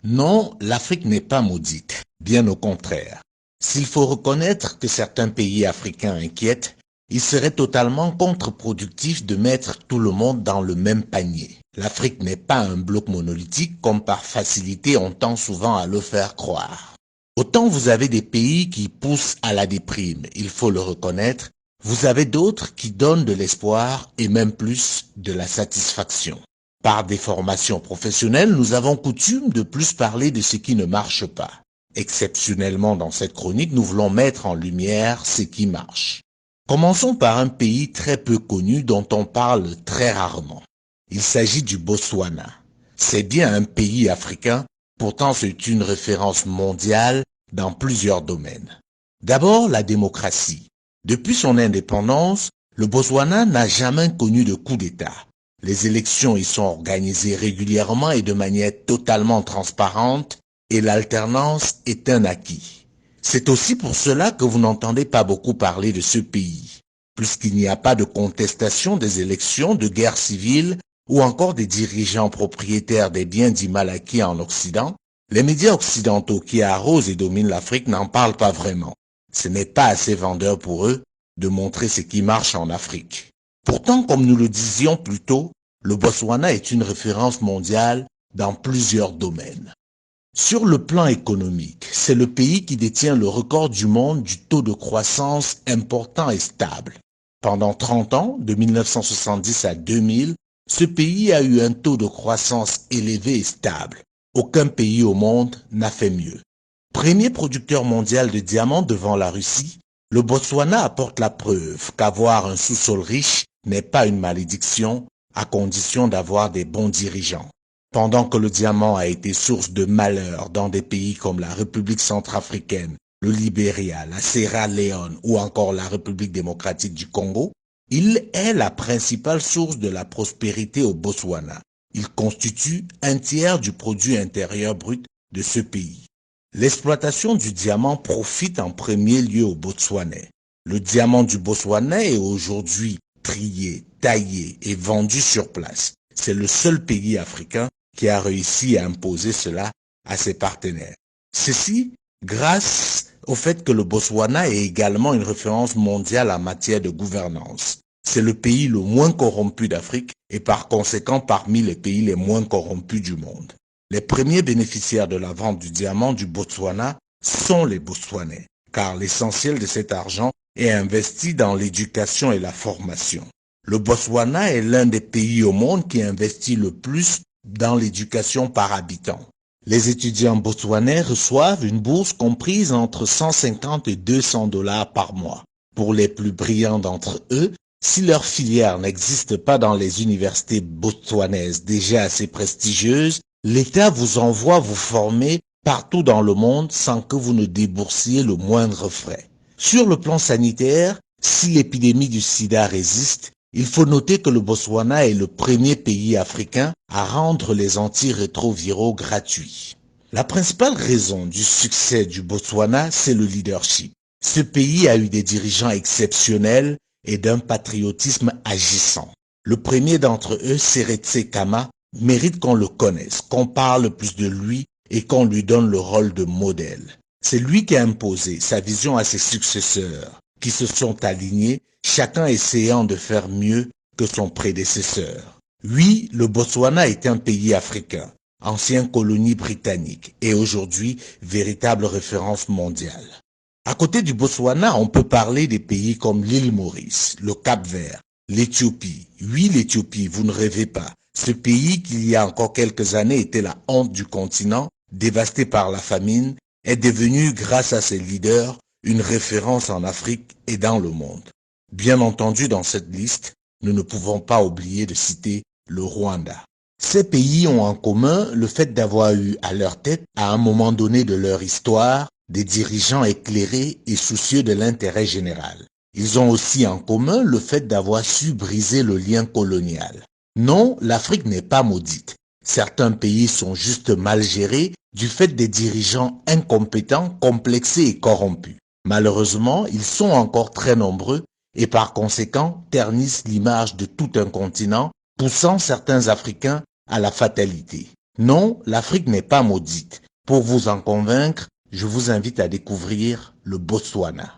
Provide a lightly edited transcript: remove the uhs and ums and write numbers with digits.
Non, l'Afrique n'est pas maudite, bien au contraire. S'il faut reconnaître que certains pays africains inquiètent, il serait totalement contre-productif de mettre tout le monde dans le même panier. L'Afrique n'est pas un bloc monolithique comme par facilité on tend souvent à le faire croire. Autant vous avez des pays qui poussent à la déprime, il faut le reconnaître, vous avez d'autres qui donnent de l'espoir et même plus de la satisfaction. Par des formations professionnelles, nous avons coutume de plus parler de ce qui ne marche pas. Exceptionnellement dans cette chronique, nous voulons mettre en lumière ce qui marche. Commençons par un pays très peu connu dont on parle très rarement. Il s'agit du Botswana. C'est bien un pays africain, pourtant c'est une référence mondiale dans plusieurs domaines. D'abord, la démocratie. Depuis son indépendance, le Botswana n'a jamais connu de coup d'État. Les élections y sont organisées régulièrement et de manière totalement transparente et l'alternance est un acquis. C'est aussi pour cela que vous n'entendez pas beaucoup parler de ce pays, puisqu'il n'y a pas de contestation des élections, de guerre civile ou encore des dirigeants propriétaires des biens dits mal acquis en Occident. Les médias occidentaux qui arrosent et dominent l'Afrique n'en parlent pas vraiment. Ce n'est pas assez vendeur pour eux de montrer ce qui marche en Afrique. Pourtant, comme nous le disions plus tôt, le Botswana est une référence mondiale dans plusieurs domaines. Sur le plan économique, c'est le pays qui détient le record du monde du taux de croissance important et stable. Pendant 30 ans, de 1970 à 2000, ce pays a eu un taux de croissance élevé et stable. Aucun pays au monde n'a fait mieux. Premier producteur mondial de diamants devant la Russie, le Botswana apporte la preuve qu'avoir un sous-sol riche n'est pas une malédiction, à condition d'avoir des bons dirigeants. Pendant que le diamant a été source de malheur dans des pays comme la République centrafricaine, le Libéria, la Sierra Leone ou encore la République démocratique du Congo, il est la principale source de la prospérité au Botswana. Il constitue un tiers du produit intérieur brut de ce pays. L'exploitation du diamant profite en premier lieu aux Botswanais. Le diamant du Botswana est aujourd'hui trié, taillé et vendu sur place. C'est le seul pays africain qui a réussi à imposer cela à ses partenaires. Ceci grâce au fait que le Botswana est également une référence mondiale en matière de gouvernance. C'est le pays le moins corrompu d'Afrique et par conséquent parmi les pays les moins corrompus du monde. Les premiers bénéficiaires de la vente du diamant du Botswana sont les Botswanais, car l'essentiel de cet argent est investi dans l'éducation et la formation. Le Botswana est l'un des pays au monde qui investit le plus dans l'éducation par habitant. Les étudiants botswanais reçoivent une bourse comprise entre 150 et 200 dollars par mois. Pour les plus brillants d'entre eux, si leur filière n'existe pas dans les universités botswanaises déjà assez prestigieuses, l'État vous envoie vous former partout dans le monde sans que vous ne déboursiez le moindre frais. Sur le plan sanitaire, si l'épidémie du sida résiste, il faut noter que le Botswana est le premier pays africain à rendre les antirétroviraux gratuits. La principale raison du succès du Botswana, c'est le leadership. Ce pays a eu des dirigeants exceptionnels et d'un patriotisme agissant. Le premier d'entre eux, Seretse Khama, mérite qu'on le connaisse, qu'on parle plus de lui et qu'on lui donne le rôle de modèle. C'est lui qui a imposé sa vision à ses successeurs, qui se sont alignés, chacun essayant de faire mieux que son prédécesseur. Oui, le Botswana est un pays africain, ancienne colonie britannique et aujourd'hui véritable référence mondiale. À côté du Botswana, on peut parler des pays comme l'île Maurice, le Cap-Vert, l'Éthiopie. Oui, l'Éthiopie, vous ne rêvez pas. Ce pays qui il y a encore quelques années était la honte du continent, dévasté par la famine, est devenu, grâce à ses leaders, une référence en Afrique et dans le monde. Bien entendu, dans cette liste, nous ne pouvons pas oublier de citer le Rwanda. Ces pays ont en commun le fait d'avoir eu à leur tête, à un moment donné de leur histoire, des dirigeants éclairés et soucieux de l'intérêt général. Ils ont aussi en commun le fait d'avoir su briser le lien colonial. Non, l'Afrique n'est pas maudite. Certains pays sont juste mal gérés du fait des dirigeants incompétents, complexés et corrompus. Malheureusement, ils sont encore très nombreux et par conséquent ternissent l'image de tout un continent, poussant certains Africains à la fatalité. Non, l'Afrique n'est pas maudite. Pour vous en convaincre, je vous invite à découvrir le Botswana.